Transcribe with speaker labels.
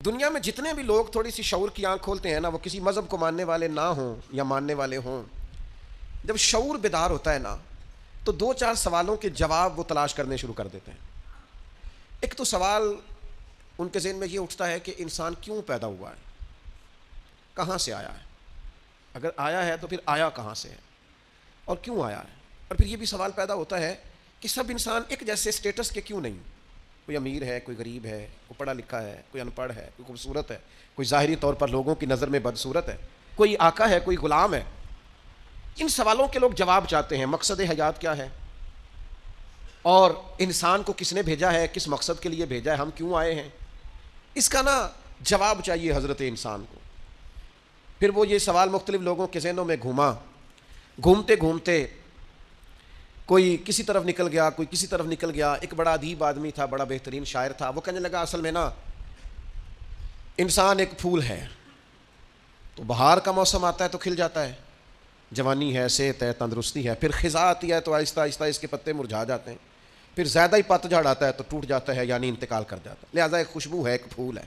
Speaker 1: دنیا میں جتنے بھی لوگ تھوڑی سی شعور کی آنکھ کھولتے ہیں نا، وہ کسی مذہب کو ماننے والے نہ ہوں یا ماننے والے ہوں، جب شعور بیدار ہوتا ہے نا تو دو چار سوالوں کے جواب وہ تلاش کرنے شروع کر دیتے ہیں۔ ایک تو سوال ان کے ذہن میں یہ اٹھتا ہے کہ انسان کیوں پیدا ہوا ہے، کہاں سے آیا ہے، اگر آیا ہے تو پھر آیا کہاں سے ہے اور کیوں آیا ہے۔ اور پھر یہ بھی سوال پیدا ہوتا ہے کہ سب انسان ایک جیسے سٹیٹس کے کیوں نہیں، کوئی امیر ہے، کوئی غریب ہے، کوئی پڑھا لکھا ہے، کوئی ان پڑھ ہے، کوئی خوبصورت ہے، کوئی ظاہری طور پر لوگوں کی نظر میں بدصورت ہے، کوئی آقا ہے، کوئی غلام ہے۔ ان سوالوں کے لوگ جواب چاہتے ہیں، مقصد حیات کیا ہے، اور انسان کو کس نے بھیجا ہے، کس مقصد کے لیے بھیجا ہے، ہم کیوں آئے ہیں، اس کا نا جواب چاہیے حضرت انسان کو۔ پھر وہ یہ سوال مختلف لوگوں کے ذہنوں میں گھومتے گھومتے کوئی کسی طرف نکل گیا، کوئی کسی طرف نکل گیا۔ ایک بڑا ادیب آدمی تھا، بڑا بہترین شاعر تھا، وہ کہنے لگا اصل میں نا انسان ایک پھول ہے، تو بہار کا موسم آتا ہے تو کھل جاتا ہے، جوانی ہے، صحت ہے، تندرستی ہے، پھر خزاں آتی ہے تو آہستہ آہستہ اس کے پتے مرجھا جاتے ہیں، پھر زیادہ ہی پتجھڑ آتا ہے تو ٹوٹ جاتا ہے، یعنی انتقال کر جاتا ہے۔ لہٰذا ایک خوشبو ہے، ایک پھول ہے۔